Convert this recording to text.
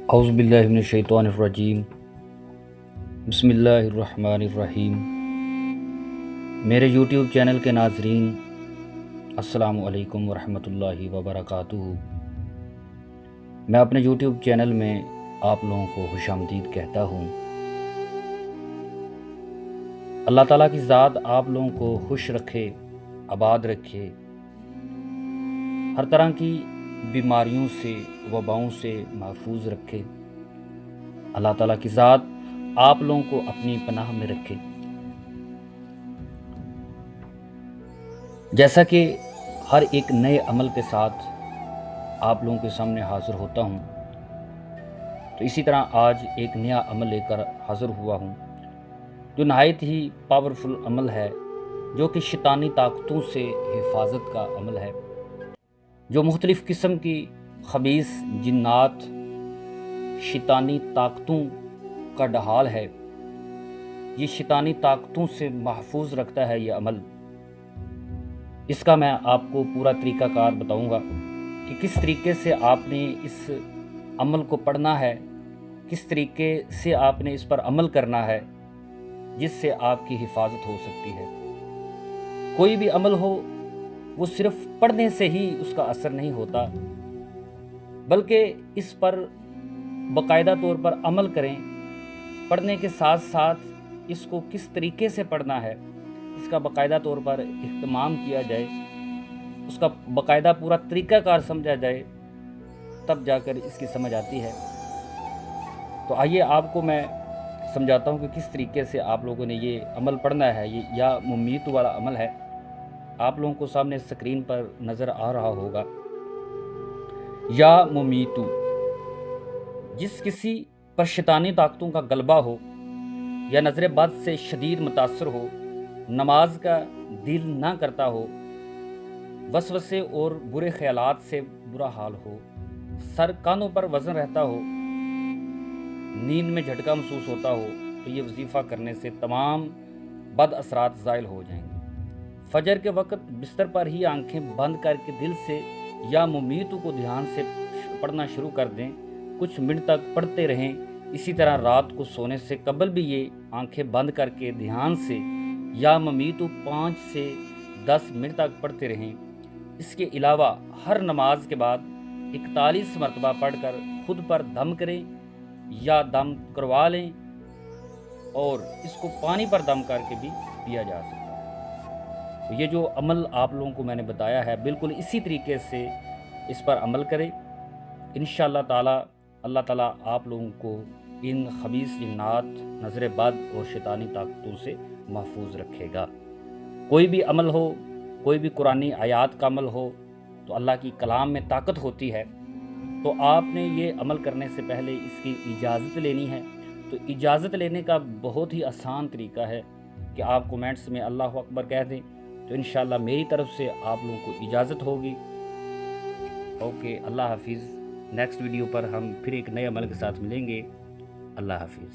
اعوذ باللہ من الشیطان الرجیم بسم اللہ الرحمن الرحیم۔ میرے یوٹیوب چینل کے ناظرین السلام علیکم ورحمۃ اللہ وبرکاتہ۔ میں اپنے یوٹیوب چینل میں آپ لوگوں کو خوش آمدید کہتا ہوں۔ اللہ تعالیٰ کی ذات آپ لوگوں کو خوش رکھے، آباد رکھے، ہر طرح کی بیماریوں سے، وباؤں سے محفوظ رکھے۔ اللہ تعالیٰ کی ذات آپ لوگوں کو اپنی پناہ میں رکھے۔ جیسا کہ ہر ایک نئے عمل کے ساتھ آپ لوگوں کے سامنے حاضر ہوتا ہوں، تو اسی طرح آج ایک نیا عمل لے کر حاضر ہوا ہوں جو نہایت ہی پاورفل عمل ہے، جو کہ شیطانی طاقتوں سے حفاظت کا عمل ہے، جو مختلف قسم کی خبیث جنات، شیطانی طاقتوں کا ڈھال ہے۔ یہ شیطانی طاقتوں سے محفوظ رکھتا ہے یہ عمل۔ اس کا میں آپ کو پورا طریقہ کار بتاؤں گا کہ کس طریقے سے آپ نے اس عمل کو پڑھنا ہے، کس طریقے سے آپ نے اس پر عمل کرنا ہے، جس سے آپ کی حفاظت ہو سکتی ہے۔ کوئی بھی عمل ہو، وہ صرف پڑھنے سے ہی اس کا اثر نہیں ہوتا، بلکہ اس پر باقاعدہ طور پر عمل کریں۔ پڑھنے کے ساتھ ساتھ اس کو کس طریقے سے پڑھنا ہے، اس کا باقاعدہ طور پر اہتمام کیا جائے، اس کا باقاعدہ پورا طریقہ کار سمجھا جائے، تب جا کر اس کی سمجھ آتی ہے۔ تو آئیے آپ کو میں سمجھاتا ہوں کہ کس طریقے سے آپ لوگوں نے یہ عمل پڑھنا ہے۔ یہ یا ممیت والا عمل ہے، آپ لوگوں کو سامنے اسکرین پر نظر آ رہا ہوگا۔ یا ممیتو، جس کسی پر شیطانی طاقتوں کا غلبہ ہو یا نظر بد سے شدید متاثر ہو، نماز کا دل نہ کرتا ہو، وسوسے اور برے خیالات سے برا حال ہو، سر کانوں پر وزن رہتا ہو، نیند میں جھٹکا محسوس ہوتا ہو، تو یہ وظیفہ کرنے سے تمام بد اثرات زائل ہو جائیں گے۔ فجر کے وقت بستر پر ہی آنکھیں بند کر کے دل سے یا ممیتو کو دھیان سے پڑھنا شروع کر دیں، کچھ منٹ تک پڑھتے رہیں۔ اسی طرح رات کو سونے سے قبل بھی یہ آنکھیں بند کر کے دھیان سے یا ممیتو 5 سے 10 منٹ تک پڑھتے رہیں۔ اس کے علاوہ ہر نماز کے بعد 41 مرتبہ پڑھ کر خود پر دم کریں یا دم کروا لیں، اور اس کو پانی پر دم کر کے بھی پیا جا سکتا ہے۔ تو یہ جو عمل آپ لوگوں کو میں نے بتایا ہے، بالکل اسی طریقے سے اس پر عمل کریں۔ انشاءاللہ تعالی اللہ تعالیٰ آپ لوگوں کو ان خبیث جنات، نظر بد اور شیطانی طاقتوں سے محفوظ رکھے گا۔ کوئی بھی عمل ہو، کوئی بھی قرآنی آیات کا عمل ہو، تو اللہ کی کلام میں طاقت ہوتی ہے۔ تو آپ نے یہ عمل کرنے سے پہلے اس کی اجازت لینی ہے۔ تو اجازت لینے کا بہت ہی آسان طریقہ ہے کہ آپ کومنٹس میں اللہ اکبر کہہ دیں، تو انشاءاللہ میری طرف سے آپ لوگوں کو اجازت ہوگی۔ اوکے، اللہ حافظ۔ نیکسٹ ویڈیو پر ہم پھر ایک نئے عمل کے ساتھ ملیں گے۔ اللہ حافظ۔